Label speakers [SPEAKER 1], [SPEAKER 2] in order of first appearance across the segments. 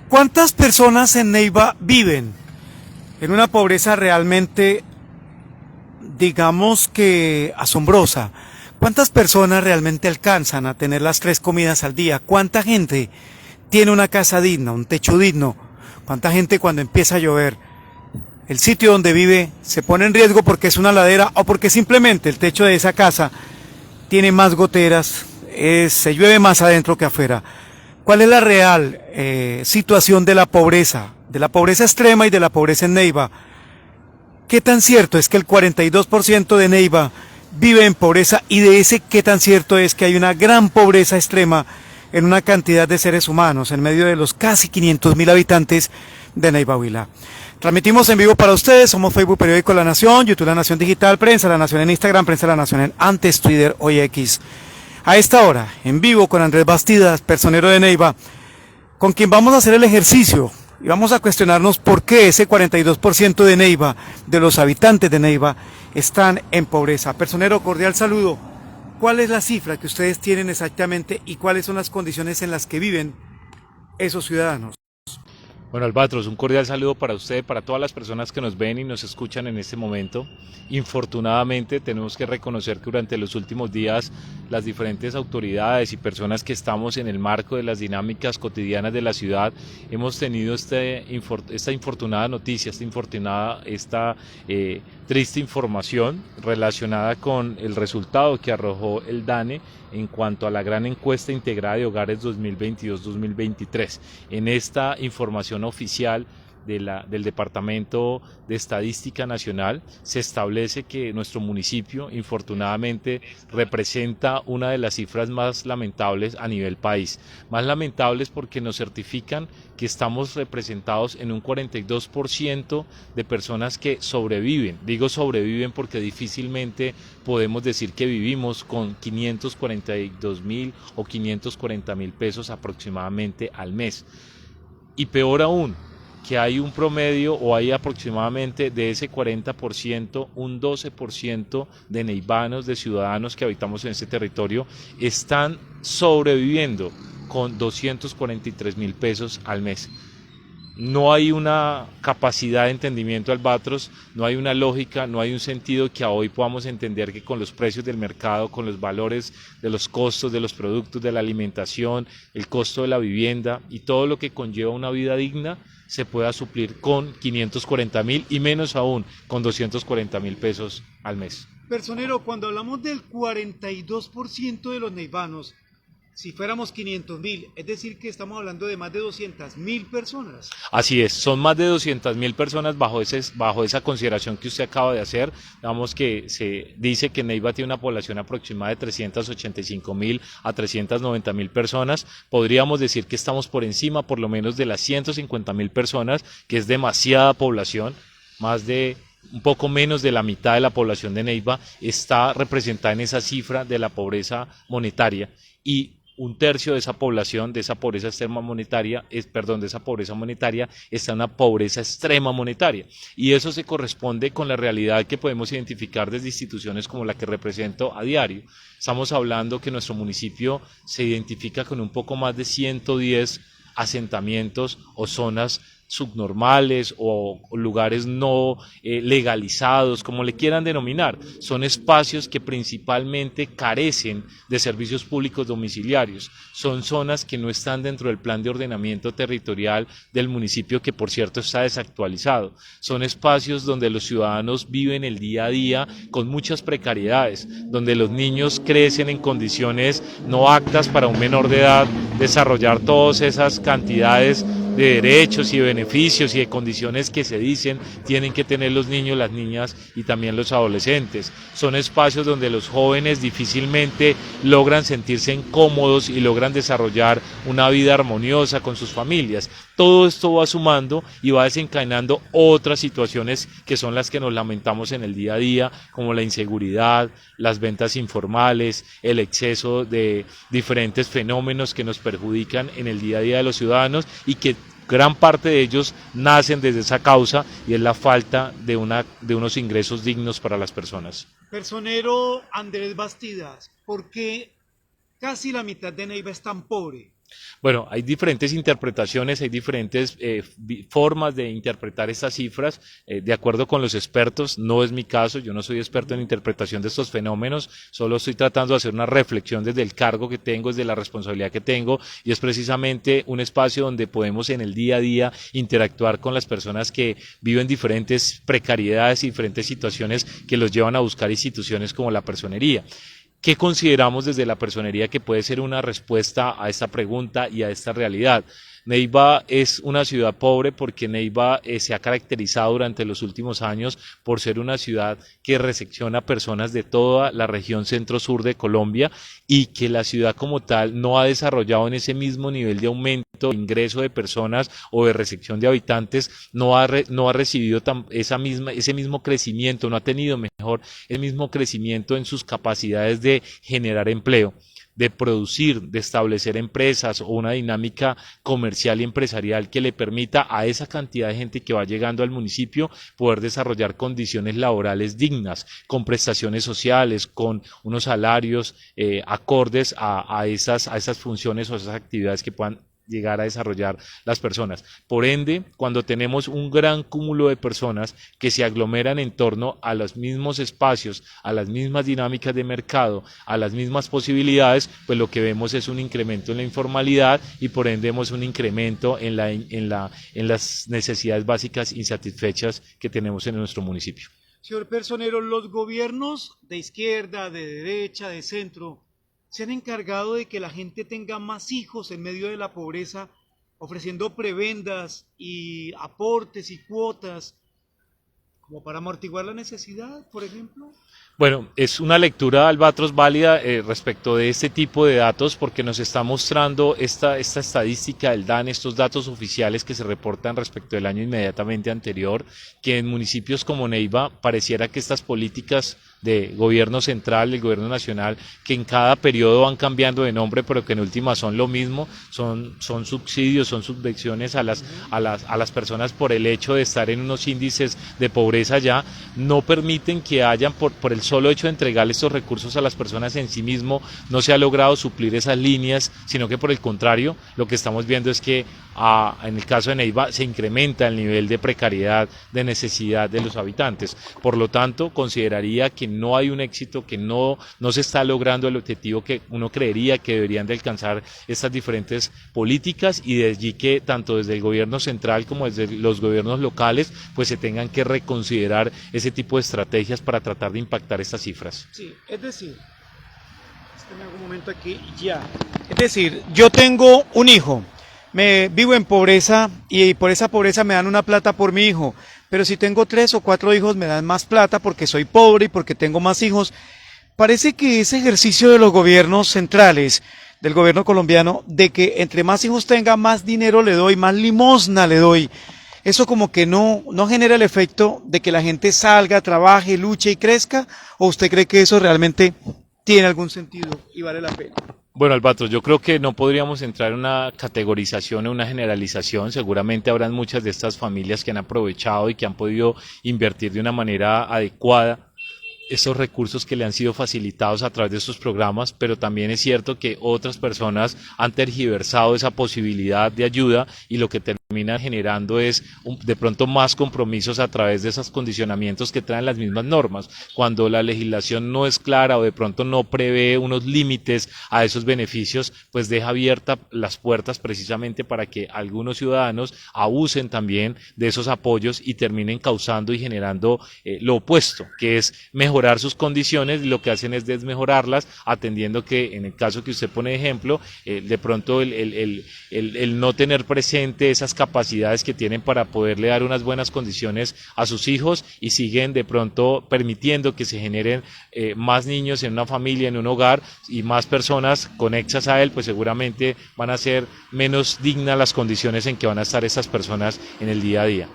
[SPEAKER 1] ¿Cuántas personas en Neiva viven en una pobreza realmente, digamos que asombrosa? ¿Cuántas personas realmente alcanzan a tener las 3 comidas al día? ¿Cuánta gente tiene una casa digna, un techo digno? ¿Cuánta gente cuando empieza a llover, el sitio donde vive se pone en riesgo porque es una ladera o porque simplemente el techo de esa casa tiene más goteras, se llueve más adentro que afuera? ¿Cuál es la real situación de la pobreza extrema y de la pobreza en Neiva? ¿Qué tan cierto es que el 42% de Neiva vive en pobreza y de ese qué tan cierto es que hay una gran pobreza extrema en una cantidad de seres humanos en medio de los casi 500.000 habitantes de Neiva Huila? Transmitimos en vivo para ustedes, somos Facebook Periódico La Nación, YouTube La Nación Digital, Prensa La Nación en Instagram, Prensa La Nación en antes Twitter, hoy X. A esta hora, en vivo con Andrés Bastidas, personero de Neiva, con quien vamos a hacer el ejercicio y vamos a cuestionarnos por qué ese 42% de Neiva, de los habitantes de Neiva, están en pobreza. Personero, cordial saludo. ¿Cuál es la cifra que ustedes tienen exactamente y cuáles son las condiciones en las que viven esos ciudadanos?
[SPEAKER 2] Bueno, Albatros, un cordial saludo para usted, para todas las personas que nos ven y nos escuchan en este momento. Infortunadamente, tenemos que reconocer que durante los últimos días las diferentes autoridades y personas que estamos en el marco de las dinámicas cotidianas de la ciudad hemos tenido esta infortunada noticia, esta triste información relacionada con el resultado que arrojó el DANE en cuanto a la gran encuesta integrada de hogares 2022-2023. En esta información oficial del Departamento de Estadística Nacional se establece que nuestro municipio infortunadamente representa una de las cifras más lamentables a nivel país. Más lamentables porque nos certifican que estamos representados en un 42% de personas que sobreviven. Digo sobreviven porque difícilmente podemos decir que vivimos con 542.000 o 540.000 pesos aproximadamente al mes. Y peor aún, que hay un promedio o hay aproximadamente de ese 40%, un 12% de neivanos, de ciudadanos que habitamos en este territorio, están sobreviviendo con 243.000 pesos al mes. No hay una capacidad de entendimiento, Albatros, no hay una lógica, no hay un sentido que a hoy podamos entender que con los precios del mercado, con los valores de los costos de los productos, de la alimentación, el costo de la vivienda y todo lo que conlleva una vida digna, se pueda suplir con 540.000 y menos aún con 240.000 pesos al mes.
[SPEAKER 1] Personero, cuando hablamos del 42% de los neivanos, si fuéramos 500.000, es decir que estamos hablando de más de 200.000 personas.
[SPEAKER 2] Así es, son más de 200.000 personas bajo esa consideración que usted acaba de hacer. Digamos que se dice que Neiva tiene una población aproximada de 385.000 a 390.000 personas. Podríamos decir que estamos por encima por lo menos de las 150.000 personas, que es demasiada población, más de un poco menos de la mitad de la población de Neiva está representada en esa cifra de la pobreza monetaria y un tercio de esa población, de esa pobreza extrema monetaria, de esa pobreza monetaria, está en una pobreza extrema monetaria. Y eso se corresponde con la realidad que podemos identificar desde instituciones como la que represento a diario. Estamos hablando que nuestro municipio se identifica con un poco más de 110 asentamientos o zonas subnormales o lugares no legalizados, como le quieran denominar. Son espacios que principalmente carecen de servicios públicos domiciliarios. Son zonas que no están dentro del plan de ordenamiento territorial del municipio, que por cierto está desactualizado. Son espacios donde los ciudadanos viven el día a día con muchas precariedades, donde los niños crecen en condiciones no aptas para un menor de edad desarrollar todas esas cantidades de derechos y de beneficios y de condiciones que se dicen tienen que tener los niños, las niñas y también los adolescentes. Son espacios donde los jóvenes difícilmente logran sentirse cómodos y logran desarrollar una vida armoniosa con sus familias. Todo esto va sumando y va desencadenando otras situaciones que son las que nos lamentamos en el día a día, como la inseguridad, las ventas informales, el exceso de diferentes fenómenos que nos perjudican en el día a día de los ciudadanos y que gran parte de ellos nacen desde esa causa y es la falta de unos ingresos dignos para las personas.
[SPEAKER 1] Personero Andrés Bastidas, ¿por qué casi la mitad de Neiva es tan pobre?
[SPEAKER 2] Bueno, hay diferentes interpretaciones, hay diferentes formas de interpretar estas cifras, de acuerdo con los expertos. No es mi caso, yo no soy experto en interpretación de estos fenómenos, solo estoy tratando de hacer una reflexión desde el cargo que tengo, desde la responsabilidad que tengo, y es precisamente un espacio donde podemos en el día a día interactuar con las personas que viven diferentes precariedades y diferentes situaciones que los llevan a buscar instituciones como la personería. ¿Qué consideramos desde la personería que puede ser una respuesta a esta pregunta y a esta realidad? Neiva es una ciudad pobre porque Neiva se ha caracterizado durante los últimos años por ser una ciudad que recepciona personas de toda la región centro-sur de Colombia y que la ciudad como tal no ha desarrollado en ese mismo nivel de aumento de ingreso de personas o de recepción de habitantes, no ha recibido ese mismo crecimiento, no ha tenido mejor el mismo crecimiento en sus capacidades de generar empleo, de producir, de establecer empresas o una dinámica comercial y empresarial que le permita a esa cantidad de gente que va llegando al municipio poder desarrollar condiciones laborales dignas, con prestaciones sociales, con unos salarios acordes a esas funciones o esas actividades que puedan llegar a desarrollar las personas. Por ende, cuando tenemos un gran cúmulo de personas que se aglomeran en torno a los mismos espacios, a las mismas dinámicas de mercado, a las mismas posibilidades, pues lo que vemos es un incremento en la informalidad y por ende vemos un incremento en las necesidades básicas insatisfechas que tenemos en nuestro municipio.
[SPEAKER 1] Señor Personero, los gobiernos de izquierda, de derecha, de centro, se han encargado de que la gente tenga más hijos en medio de la pobreza, ofreciendo prebendas y aportes y cuotas, como para amortiguar la necesidad, por ejemplo.
[SPEAKER 2] Bueno, es una lectura, Albatros, válida respecto de este tipo de datos porque nos está mostrando esta estadística del DANE, estos datos oficiales que se reportan respecto del año inmediatamente anterior, que en municipios como Neiva pareciera que estas políticas de gobierno central, del gobierno nacional, que en cada periodo van cambiando de nombre, pero que en última son lo mismo, son subsidios, son subvenciones a las personas por el hecho de estar en unos índices de pobreza ya, no permiten que hayan, por el solo hecho de entregarle estos recursos a las personas en sí mismo, no se ha logrado suplir esas líneas, sino que por el contrario, lo que estamos viendo es que en el caso de Neiva se incrementa el nivel de precariedad, de necesidad de los habitantes. Por lo tanto, consideraría que no hay un éxito, que no se está logrando el objetivo que uno creería que deberían de alcanzar estas diferentes políticas y de allí que tanto desde el gobierno central como desde los gobiernos locales pues se tengan que reconsiderar ese tipo de estrategias para tratar de impactar estas cifras.
[SPEAKER 1] Sí, es decir, espérame algún momento aquí, ya. Es decir, yo tengo un hijo, vivo en pobreza y por esa pobreza me dan una plata por mi hijo, pero si tengo 3 o 4 hijos me dan más plata porque soy pobre y porque tengo más hijos. Parece que ese ejercicio de los gobiernos centrales, del gobierno colombiano, de que entre más hijos tenga, más dinero le doy, más limosna le doy, eso como que no genera el efecto de que la gente salga, trabaje, luche y crezca, ¿o usted cree que eso realmente tiene algún sentido y vale la pena?
[SPEAKER 2] Bueno, Albatros, yo creo que no podríamos entrar en una categorización o una generalización. Seguramente habrán muchas de estas familias que han aprovechado y que han podido invertir de una manera adecuada estos recursos que le han sido facilitados a través de estos programas, pero también es cierto que otras personas han tergiversado esa posibilidad de ayuda y lo que termina generando es de pronto más compromisos a través de esos condicionamientos que traen las mismas normas. Cuando la legislación no es clara o de pronto no prevé unos límites a esos beneficios, pues deja abiertas las puertas precisamente para que algunos ciudadanos abusen también de esos apoyos y terminen causando y generando lo opuesto, que es mejorar sus condiciones, y lo que hacen es desmejorarlas, atendiendo que en el caso que usted pone de ejemplo, de pronto el no tener presente esas capacidades que tienen para poderle dar unas buenas condiciones a sus hijos y siguen de pronto permitiendo que se generen más niños en una familia, en un hogar y más personas conexas a él, pues seguramente van a ser menos dignas las condiciones en que van a estar esas personas en el día a día.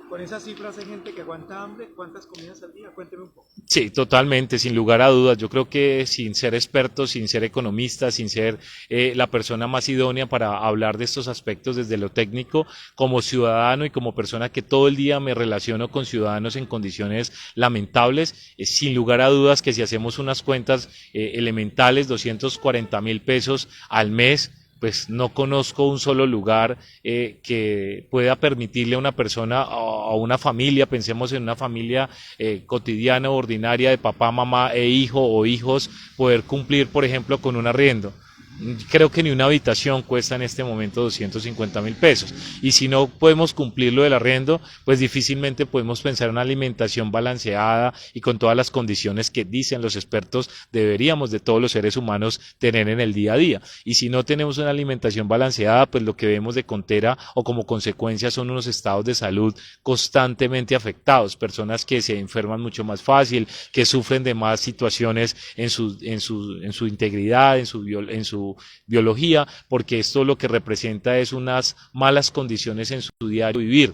[SPEAKER 1] Con esas cifras hay gente que aguanta hambre. ¿Cuántas comidas al día? Cuénteme un poco.
[SPEAKER 2] Sí, totalmente, sin lugar a dudas. Yo creo que sin ser experto, sin ser economista, sin ser la persona más idónea para hablar de estos aspectos desde lo técnico, como ciudadano y como persona que todo el día me relaciono con ciudadanos en condiciones lamentables, sin lugar a dudas que si hacemos unas cuentas elementales, 240.000 pesos al mes, pues no conozco un solo lugar que pueda permitirle a una persona o a una familia, pensemos en una familia cotidiana, ordinaria, de papá, mamá e hijo o hijos, poder cumplir, por ejemplo, con un arriendo. Creo que ni una habitación cuesta en este momento 250.000 pesos, y si no podemos cumplir lo del arriendo, pues difícilmente podemos pensar en una alimentación balanceada y con todas las condiciones que dicen los expertos deberíamos de todos los seres humanos tener en el día a día. Y si no tenemos una alimentación balanceada, pues lo que vemos de contera o como consecuencia son unos estados de salud constantemente afectados, personas que se enferman mucho más fácil, que sufren de más situaciones en su integridad, en su biología, porque esto lo que representa es unas malas condiciones en su diario vivir.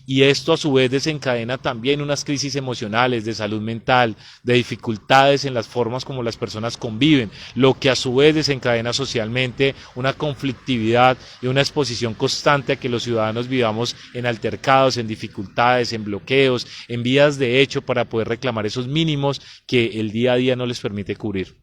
[SPEAKER 2] Y esto a su vez desencadena también unas crisis emocionales, de salud mental, de dificultades en las formas como las personas conviven, lo que a su vez desencadena socialmente una conflictividad y una exposición constante a que los ciudadanos vivamos en altercados, en dificultades, en bloqueos, en vías de hecho para poder reclamar esos mínimos que el día a día no les permite cubrir.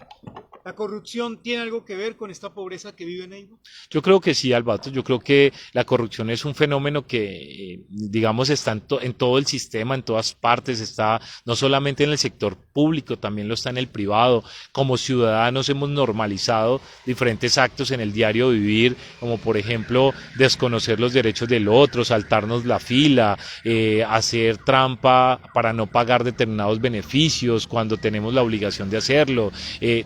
[SPEAKER 1] ¿La corrupción tiene algo que ver con esta pobreza que vive Neiva?
[SPEAKER 2] Yo creo que sí, Alberto. Yo creo que la corrupción es un fenómeno que, digamos, está en todo el sistema, en todas partes, está no solamente en el sector público, también lo está en el privado. Como ciudadanos hemos normalizado diferentes actos en el diario vivir, como por ejemplo desconocer los derechos del otro, saltarnos la fila, hacer trampa para no pagar determinados beneficios cuando tenemos la obligación de hacerlo.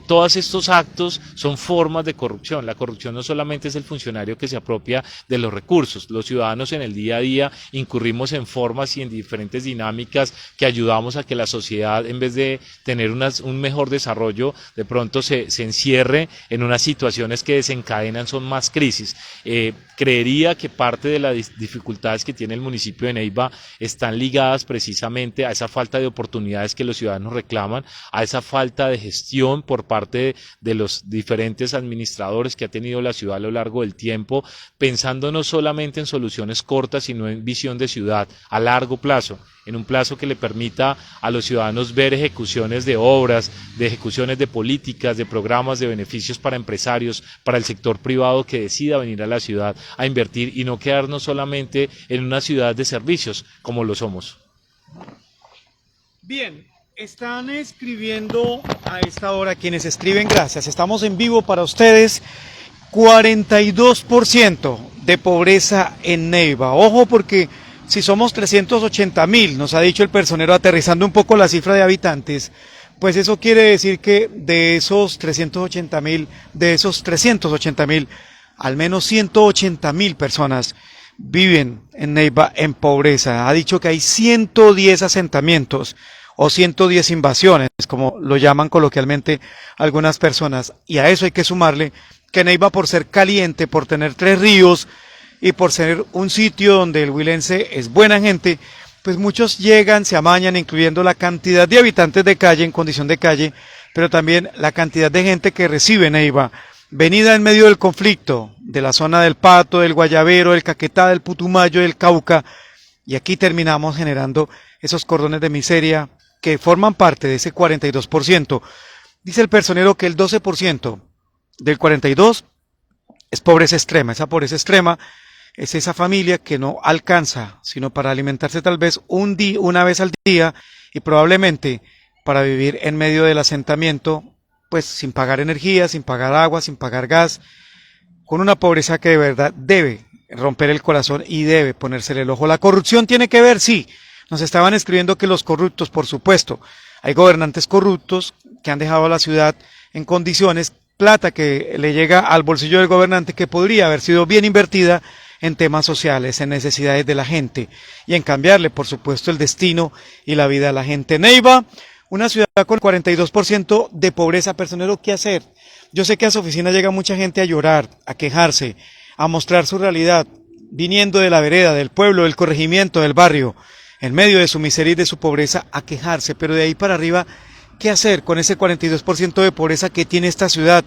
[SPEAKER 2] Todas estos actos son formas de corrupción. La corrupción no solamente es el funcionario que se apropia de los recursos, los ciudadanos en el día a día incurrimos en formas y en diferentes dinámicas que ayudamos a que la sociedad, en vez de tener un mejor desarrollo, de pronto se encierre en unas situaciones que desencadenan son más crisis. Creería que parte de las dificultades que tiene el municipio de Neiva están ligadas precisamente a esa falta de oportunidades que los ciudadanos reclaman, a esa falta de gestión por parte de los diferentes administradores que ha tenido la ciudad a lo largo del tiempo, pensando no solamente en soluciones cortas, sino en visión de ciudad a largo plazo, en un plazo que le permita a los ciudadanos ver ejecuciones de obras, de ejecuciones de políticas, de programas, de beneficios para empresarios, para el sector privado que decida venir a la ciudad a invertir y no quedarnos solamente en una ciudad de servicios como lo somos.
[SPEAKER 1] Bien, están escribiendo a esta hora, quienes escriben, gracias, estamos en vivo para ustedes, 42% de pobreza en Neiva. Ojo, porque si somos 380.000, nos ha dicho el personero, aterrizando un poco la cifra de habitantes, pues eso quiere decir que de esos 380.000, al menos 180.000 personas viven en Neiva en pobreza. Ha dicho que hay 110 asentamientos o 110 invasiones, como lo llaman coloquialmente algunas personas, y a eso hay que sumarle que Neiva, por ser caliente, por tener 3 ríos y por ser un sitio donde el huilense es buena gente, pues muchos llegan, se amañan, incluyendo la cantidad de habitantes de calle, en condición de calle, pero también la cantidad de gente que recibe Neiva, venida en medio del conflicto, de la zona del Pato, del Guayabero, del Caquetá, del Putumayo, del Cauca, y aquí terminamos generando esos cordones de miseria que forman parte de ese 42%. Dice el personero que el 12% del 42% es pobreza extrema. Esa pobreza extrema es esa familia que no alcanza sino para alimentarse tal vez una vez al día, y probablemente para vivir en medio del asentamiento, pues sin pagar energía, sin pagar agua, sin pagar gas, con una pobreza que de verdad debe romper el corazón y debe ponérsele el ojo. La corrupción tiene que ver, sí. Nos estaban escribiendo que los corruptos, por supuesto, hay gobernantes corruptos que han dejado a la ciudad en condiciones, plata que le llega al bolsillo del gobernante que podría haber sido bien invertida en temas sociales, en necesidades de la gente y en cambiarle, por supuesto, el destino y la vida a la gente. Neiva, una ciudad con 42% de pobreza. Personero, ¿qué hacer? Yo sé que a su oficina llega mucha gente a llorar, a quejarse, a mostrar su realidad, viniendo de la vereda, del pueblo, del corregimiento, del barrio, en medio de su miseria y de su pobreza, a quejarse, pero de ahí para arriba, ¿qué hacer con ese 42% de pobreza que tiene esta ciudad?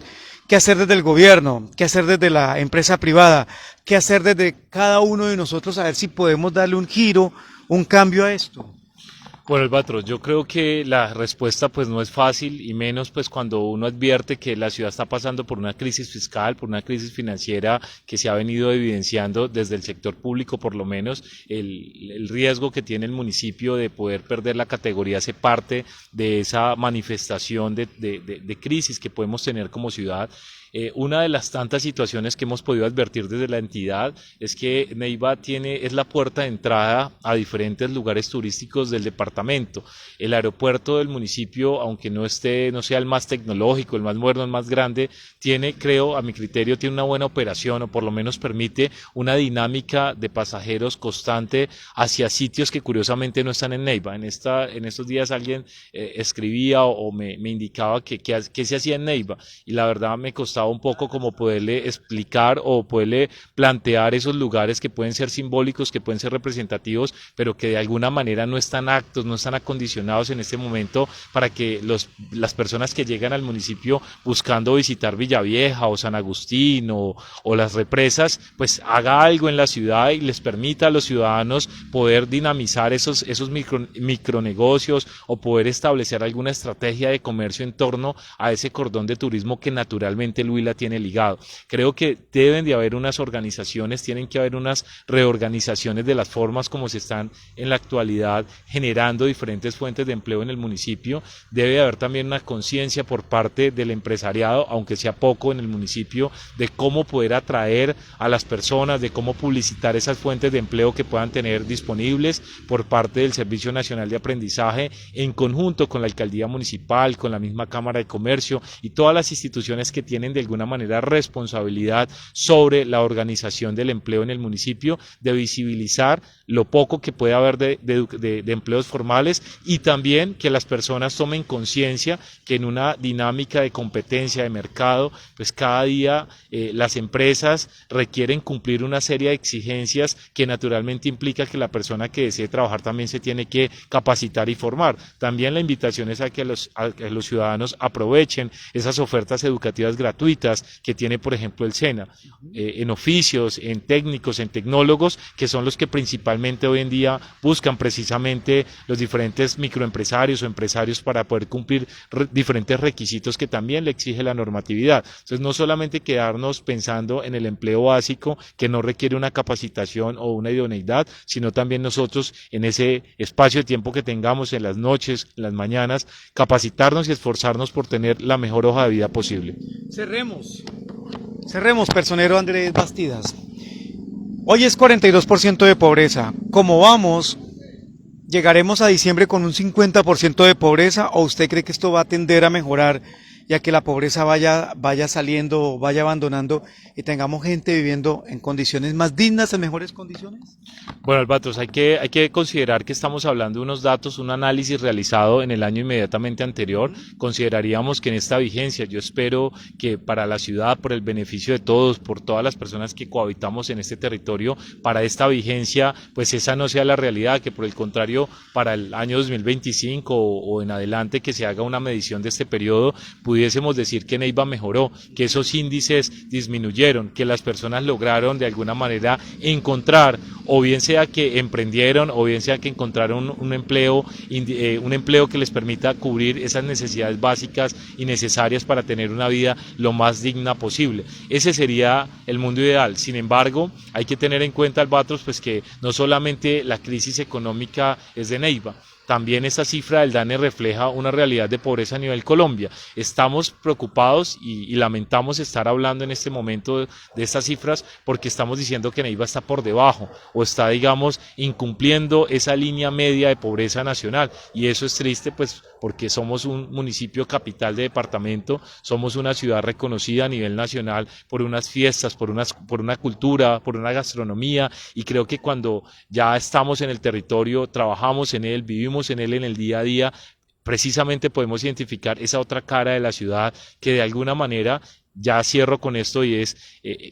[SPEAKER 1] ¿Qué hacer desde el gobierno? ¿Qué hacer desde la empresa privada? ¿Qué hacer desde cada uno de nosotros a ver si podemos darle un giro, un cambio a esto?
[SPEAKER 2] Bueno, Albatros, yo creo que la respuesta pues no es fácil y menos pues cuando uno advierte que la ciudad está pasando por una crisis fiscal, por una crisis financiera que se ha venido evidenciando desde el sector público por lo menos, el riesgo que tiene el municipio de poder perder la categoría hace parte de esa manifestación de crisis que podemos tener como ciudad. Una de las tantas situaciones que hemos podido advertir desde la entidad es que Neiva es la puerta de entrada a diferentes lugares turísticos del departamento. El aeropuerto del municipio, aunque no sea el más tecnológico, el más moderno, el más grande, creo, a mi criterio, tiene una buena operación o por lo menos permite una dinámica de pasajeros constante hacia sitios que curiosamente no están en Neiva. En estos días alguien escribía o me indicaba que se hacía en Neiva y la verdad me costaba un poco como poderle explicar o poderle plantear esos lugares que pueden ser simbólicos, que pueden ser representativos, pero que de alguna manera no están aptos, no están acondicionados en este momento para que las personas que llegan al municipio buscando visitar Villavieja o San Agustín o las represas, pues haga algo en la ciudad y les permita a los ciudadanos poder dinamizar esos micronegocios o poder establecer alguna estrategia de comercio en torno a ese cordón de turismo que naturalmente el Huila tiene ligado. Creo que deben de haber unas organizaciones, tienen que haber unas reorganizaciones de las formas como se están en la actualidad generando diferentes fuentes de empleo en el municipio. Debe de haber también una conciencia por parte del empresariado, aunque sea poco en el municipio, de cómo poder atraer a las personas, de cómo publicitar esas fuentes de empleo que puedan tener disponibles por parte del Servicio Nacional de Aprendizaje en conjunto con la Alcaldía Municipal, con la misma Cámara de Comercio y todas las instituciones que tienen de alguna manera responsabilidad sobre la organización del empleo en el municipio, de visibilizar lo poco que puede haber de empleos formales y también que las personas tomen conciencia que en una dinámica de competencia de mercado, pues cada día las empresas requieren cumplir una serie de exigencias que naturalmente implica que la persona que desee trabajar también se tiene que capacitar y formar. También la invitación es a que los ciudadanos aprovechen esas ofertas educativas gratuitas que tiene, por ejemplo, el SENA, en oficios, en técnicos, en tecnólogos, que son los que principalmente hoy en día buscan precisamente los diferentes microempresarios o empresarios para poder cumplir diferentes requisitos que también le exige la normatividad. Entonces, no solamente quedarnos pensando en el empleo básico que no requiere una capacitación o una idoneidad, sino también nosotros en ese espacio de tiempo que tengamos en las noches, en las mañanas, capacitarnos y esforzarnos por tener la mejor hoja de vida posible.
[SPEAKER 1] Cerremos, personero Andrés Bastidas. Hoy es 42% de pobreza. ¿Cómo vamos? ¿Llegaremos a diciembre con un 50% de pobreza o usted cree que esto va a tender a mejorar ya que la pobreza vaya saliendo, vaya abandonando y tengamos gente viviendo en condiciones más dignas, en mejores condiciones?
[SPEAKER 2] Bueno, Albatros, hay que considerar que estamos hablando de unos datos, un análisis realizado en el año inmediatamente anterior. Consideraríamos que en esta vigencia, yo espero que para la ciudad, por el beneficio de todos, por todas las personas que cohabitamos en este territorio, para esta vigencia, pues esa no sea la realidad, que por el contrario, para el año 2025 o en adelante que se haga una medición de este periodo, pudiésemos decir que Neiva mejoró, que esos índices disminuyeron, que las personas lograron de alguna manera encontrar, o bien sea que emprendieron, o bien sea que encontraron un empleo que les permita cubrir esas necesidades básicas y necesarias para tener una vida lo más digna posible. Ese sería el mundo ideal. Sin embargo, hay que tener en cuenta, Albatros, pues que no solamente la crisis económica es de Neiva. También esta cifra del DANE refleja una realidad de pobreza a nivel Colombia. Estamos preocupados y lamentamos estar hablando en este momento de estas cifras porque estamos diciendo que Neiva está por debajo o está, digamos, incumpliendo esa línea media de pobreza nacional. Y eso es triste, pues, porque somos un municipio capital de departamento, somos una ciudad reconocida a nivel nacional por unas fiestas, por una cultura, por una gastronomía, y creo que cuando ya estamos en el territorio, trabajamos en él, vivimos en él en el día a día, precisamente podemos identificar esa otra cara de la ciudad que de alguna manera Ya cierro con esto y es,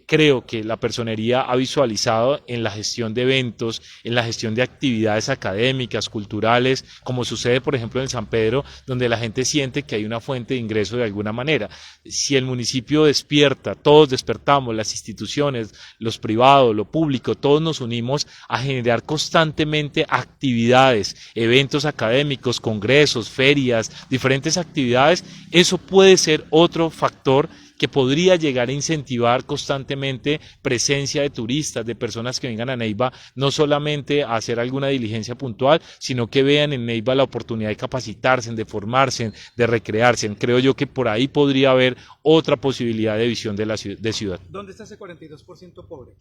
[SPEAKER 2] creo que la personería ha visualizado en la gestión de eventos, en la gestión de actividades académicas, culturales, como sucede por ejemplo en San Pedro, donde la gente siente que hay una fuente de ingreso de alguna manera. Si el municipio despierta, todos despertamos, las instituciones, los privados, lo público, todos nos unimos a generar constantemente actividades, eventos académicos, congresos, ferias, diferentes actividades, eso puede ser otro factor que podría llegar a incentivar constantemente presencia de turistas, de personas que vengan a Neiva, no solamente a hacer alguna diligencia puntual, sino que vean en Neiva la oportunidad de capacitarse, de formarse, de recrearse. Creo yo que por ahí podría haber otra posibilidad de visión de la ciudad.
[SPEAKER 1] ¿Dónde está ese 42% pobre?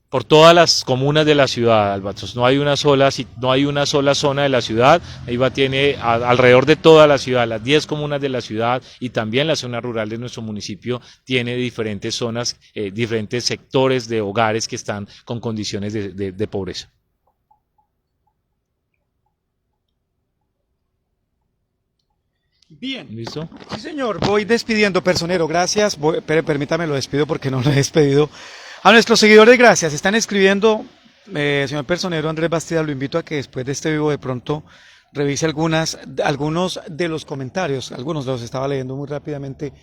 [SPEAKER 2] Por todas las comunas de la ciudad, Albatros. No hay una sola zona de la ciudad. Neiva tiene alrededor de toda la ciudad, las 10 comunas de la ciudad y también la zona rural de nuestro municipio tiene diferentes zonas, diferentes sectores de hogares que están con condiciones de pobreza.
[SPEAKER 1] Bien.
[SPEAKER 2] ¿Listo?
[SPEAKER 1] Sí, señor. Voy despidiendo, personero. Gracias. Permítame, lo despido porque no lo he despedido. A nuestros seguidores, gracias. Están escribiendo, señor personero Andrés Bastida, lo invito a que después de este vivo de pronto revise algunos de los comentarios. Algunos los estaba leyendo muy rápidamente.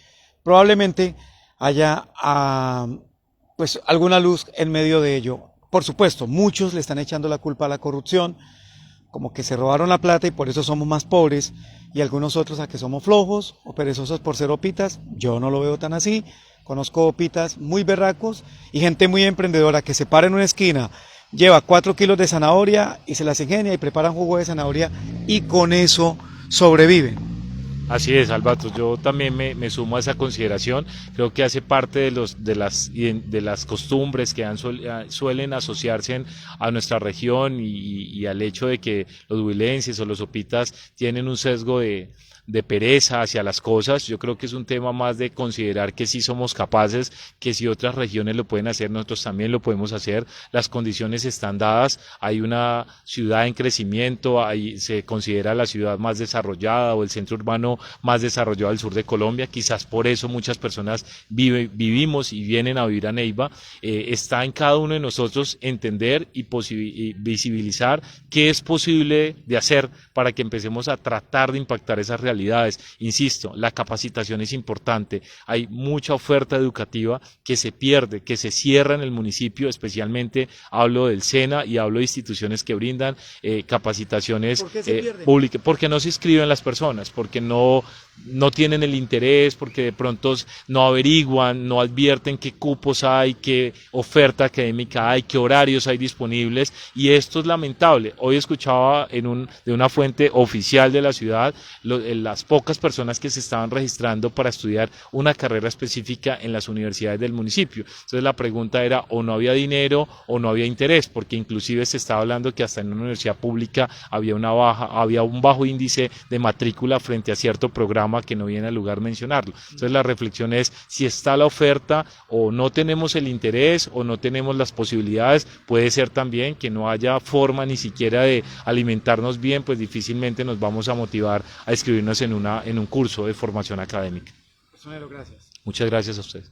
[SPEAKER 1] Probablemente haya pues alguna luz en medio de ello. Por supuesto, muchos le están echando la culpa a la corrupción, como que se robaron la plata y por eso somos más pobres, y algunos otros a que somos flojos o perezosos por ser opitas. Yo no lo veo tan así. Conozco opitas muy berracos y gente muy emprendedora que se para en una esquina, lleva 4 kilos de zanahoria y se las ingenia y preparan jugo de zanahoria y con eso sobreviven.
[SPEAKER 2] Así es, Albatros, yo también me sumo a esa consideración, creo que hace parte de las costumbres que suelen asociarse a nuestra región y al hecho de que los huilenses o los opitas tienen un sesgo de pereza hacia las cosas. Yo creo que es un tema más de considerar que sí somos capaces, que si otras regiones lo pueden hacer, nosotros también lo podemos hacer, las condiciones están dadas, hay una ciudad en crecimiento, se considera la ciudad más desarrollada o el centro urbano más desarrollado del sur de Colombia, quizás por eso muchas personas vivimos y vienen a vivir a Neiva. Está en cada uno de nosotros entender y visibilizar qué es posible de hacer para que empecemos a tratar de impactar esas realidades. Insisto, la capacitación es importante, hay mucha oferta educativa que se pierde, que se cierra en el municipio, especialmente hablo del SENA y hablo de instituciones que brindan capacitaciones públicas, porque no se inscriben las personas, porque no tienen el interés, porque de pronto no averiguan, no advierten qué cupos hay, qué oferta académica hay, qué horarios hay disponibles, y esto es lamentable. Hoy escuchaba de una fuente oficial de la ciudad las pocas personas que se estaban registrando para estudiar una carrera específica en las universidades del municipio. Entonces la pregunta era o no había dinero o no había interés, porque inclusive se estaba hablando que hasta en una universidad pública había un bajo índice de matrícula frente a cierto programa que no viene al lugar mencionarlo. Entonces la reflexión es si está la oferta o no tenemos el interés o no tenemos las posibilidades, puede ser también que no haya forma ni siquiera de alimentarnos bien, pues difícilmente nos vamos a motivar a inscribirnos en un curso de formación académica.
[SPEAKER 1] Personero, gracias.
[SPEAKER 2] Muchas gracias a ustedes.